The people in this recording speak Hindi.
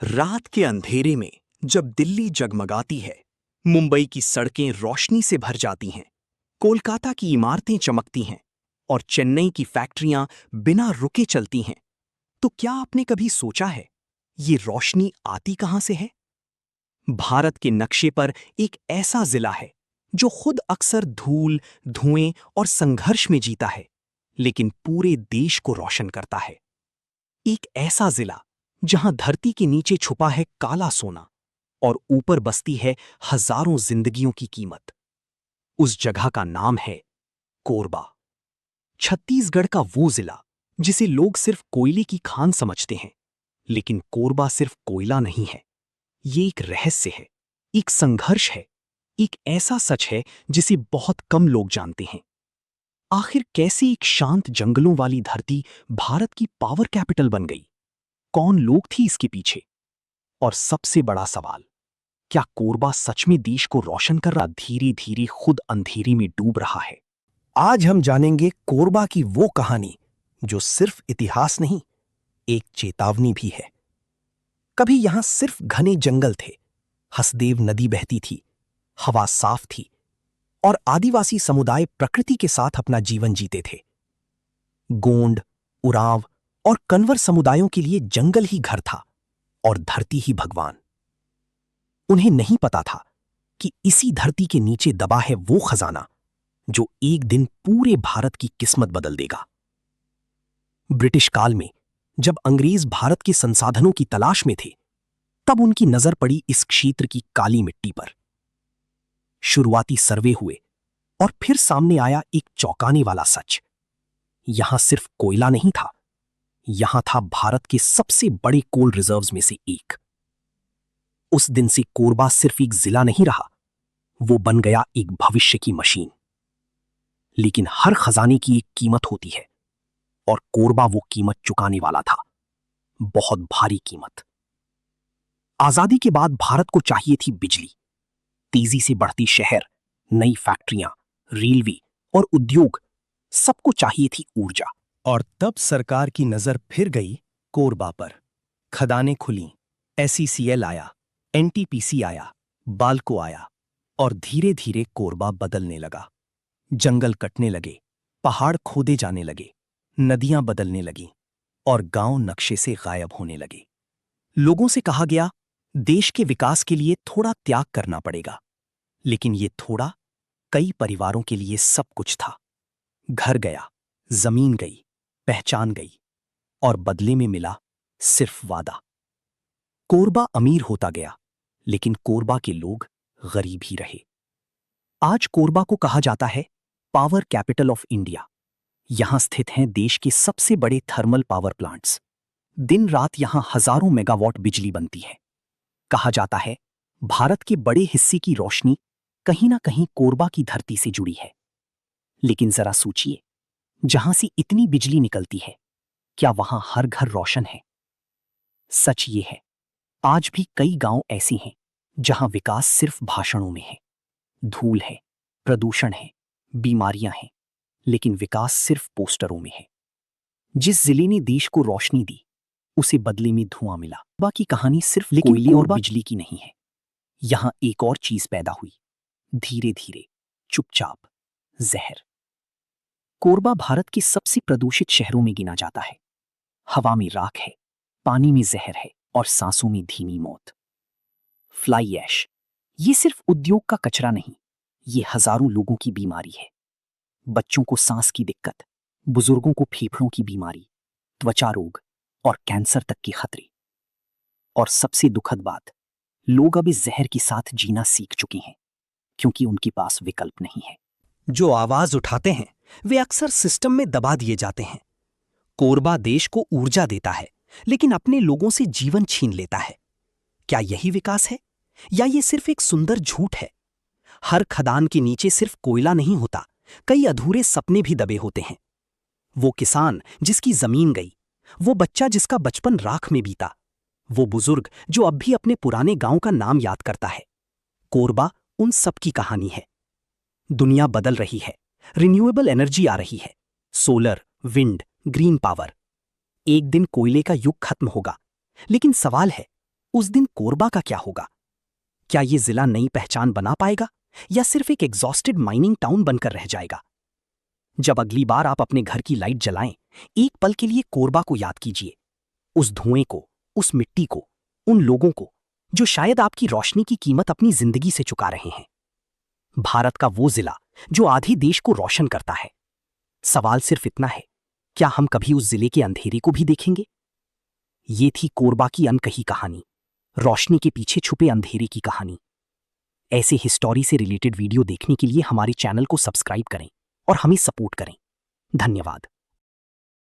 रात के अंधेरे में जब दिल्ली जगमगाती है, मुंबई की सड़कें रोशनी से भर जाती हैं, कोलकाता की इमारतें चमकती हैं और चेन्नई की फैक्ट्रियां बिना रुके चलती हैं, तो क्या आपने कभी सोचा है ये रोशनी आती कहां से है? भारत के नक्शे पर एक ऐसा जिला है जो खुद अक्सर धूल, धुएं और संघर्ष में जीता है, लेकिन पूरे देश को रोशन करता है। एक ऐसा जिला जहां धरती के नीचे छुपा है काला सोना और ऊपर बसती है हजारों जिंदगियों की कीमत। उस जगह का नाम है कोरबा। छत्तीसगढ़ का वो जिला जिसे लोग सिर्फ कोयले की खान समझते हैं, लेकिन कोरबा सिर्फ कोयला नहीं है। ये एक रहस्य है, एक संघर्ष है, एक ऐसा सच है जिसे बहुत कम लोग जानते हैं। आखिर कैसे एक शांत जंगलों वाली धरती भारत की पावर कैपिटल बन गई? कौन लोग थी इसके पीछे? और सबसे बड़ा सवाल, क्या कोरबा सच में देश को रोशन कर रहा, धीरे धीरे खुद अंधेरे में डूब रहा है? आज हम जानेंगे कोरबा की वो कहानी जो सिर्फ इतिहास नहीं, एक चेतावनी भी है। कभी यहां सिर्फ घने जंगल थे, हसदेव नदी बहती थी, हवा साफ थी और आदिवासी समुदाय प्रकृति के साथ अपना जीवन जीते थे। गोंड, उरांव और कन्वर समुदायों के लिए जंगल ही घर था और धरती ही भगवान। उन्हें नहीं पता था कि इसी धरती के नीचे दबा है वो खजाना जो एक दिन पूरे भारत की किस्मत बदल देगा। ब्रिटिश काल में जब अंग्रेज भारत के संसाधनों की तलाश में थे, तब उनकी नजर पड़ी इस क्षेत्र की काली मिट्टी पर। शुरुआती सर्वे हुए और फिर सामने आया एक चौंकाने वाला सच। यहां सिर्फ कोयला नहीं था, यहां था भारत के सबसे बड़े कोल रिजर्व्स में से एक। उस दिन से कोरबा सिर्फ एक जिला नहीं रहा, वो बन गया एक भविष्य की मशीन। लेकिन हर खजाने की एक कीमत होती है और कोरबा वो कीमत चुकाने वाला था, बहुत भारी कीमत। आजादी के बाद भारत को चाहिए थी बिजली, तेजी से बढ़ती शहर, नई फैक्ट्रियां, रेलवे और उद्योग, सबको चाहिए थी ऊर्जा। और तब सरकार की नजर फिर गई कोरबा पर। खदानें खुलीं, SECL आया, NTPC आया, बाल्को आया और धीरे धीरे कोरबा बदलने लगा। जंगल कटने लगे, पहाड़ खोदे जाने लगे, नदियां बदलने लगीं और गांव नक्शे से गायब होने लगे। लोगों से कहा गया, देश के विकास के लिए थोड़ा त्याग करना पड़ेगा। लेकिन ये थोड़ा कई परिवारों के लिए सब कुछ था। घर गया, जमीन गई, पहचान गई और बदले में मिला सिर्फ वादा। कोरबा अमीर होता गया, लेकिन कोरबा के लोग गरीब ही रहे। आज कोरबा को कहा जाता है पावर कैपिटल ऑफ इंडिया। यहां स्थित हैं देश के सबसे बड़े थर्मल पावर प्लांट्स। दिन रात यहां हजारों मेगावाट बिजली बनती है। कहा जाता है भारत के बड़े हिस्से की रोशनी कहीं ना कहीं कोरबा की धरती से जुड़ी है। लेकिन जरा सोचिए, जहां से इतनी बिजली निकलती है, क्या वहां हर घर रोशन है? सच ये है, आज भी कई गांव ऐसे हैं जहां विकास सिर्फ भाषणों में है। धूल है, प्रदूषण है, बीमारियां हैं, लेकिन विकास सिर्फ पोस्टरों में है। जिस जिले ने देश को रोशनी दी, उसे बदले में धुआं मिला। कोरबा की कहानी सिर्फ कोयले और बिजली की नहीं है। यहां एक और चीज पैदा हुई, धीरे धीरे, चुपचाप, जहर। कोरबा भारत के सबसे प्रदूषित शहरों में गिना जाता है। हवा में राख है, पानी में जहर है और सांसों में धीमी मौत। फ्लाई ऐश, ये सिर्फ उद्योग का कचरा नहीं, ये हजारों लोगों की बीमारी है। बच्चों को सांस की दिक्कत, बुजुर्गों को फेफड़ों की बीमारी, त्वचा रोग और कैंसर तक के खतरे। और सबसे दुखद बात, लोग अब इस जहर के साथ जीना सीख चुके हैं, क्योंकि उनके पास विकल्प नहीं है। जो आवाज उठाते हैं वे अक्सर सिस्टम में दबा दिए जाते हैं। कोरबा देश को ऊर्जा देता है, लेकिन अपने लोगों से जीवन छीन लेता है। क्या यही विकास है, या ये सिर्फ एक सुंदर झूठ है? हर खदान के नीचे सिर्फ कोयला नहीं होता, कई अधूरे सपने भी दबे होते हैं। वो किसान जिसकी जमीन गई, वो बच्चा जिसका बचपन राख में बीता, वो बुजुर्ग जो अब भी अपने पुराने गांव का नाम याद करता है। कोरबा उन सब की कहानी है। दुनिया बदल रही है, रिन्यूएबल एनर्जी आ रही है, सोलर, विंड, ग्रीन पावर। एक दिन कोयले का युग खत्म होगा, लेकिन सवाल है, उस दिन कोरबा का क्या होगा? क्या ये जिला नई पहचान बना पाएगा या सिर्फ एक एग्जॉस्टेड माइनिंग टाउन बनकर रह जाएगा? जब अगली बार आप अपने घर की लाइट जलाएं, एक पल के लिए कोरबा को याद कीजिए। उस धुएं को, उस मिट्टी को, उन लोगों को जो शायद आपकी रोशनी की कीमत अपनी जिंदगी से चुका रहे हैं। भारत का वो जिला जो आधे देश को रोशन करता है। सवाल सिर्फ इतना है, क्या हम कभी उस जिले के अंधेरे को भी देखेंगे? ये थी कोरबा की अनकही कहानी, रोशनी के पीछे छुपे अंधेरे की कहानी। ऐसे हिस्टोरी से रिलेटेड वीडियो देखने के लिए हमारे चैनल को सब्सक्राइब करें और हमें सपोर्ट करें। धन्यवाद।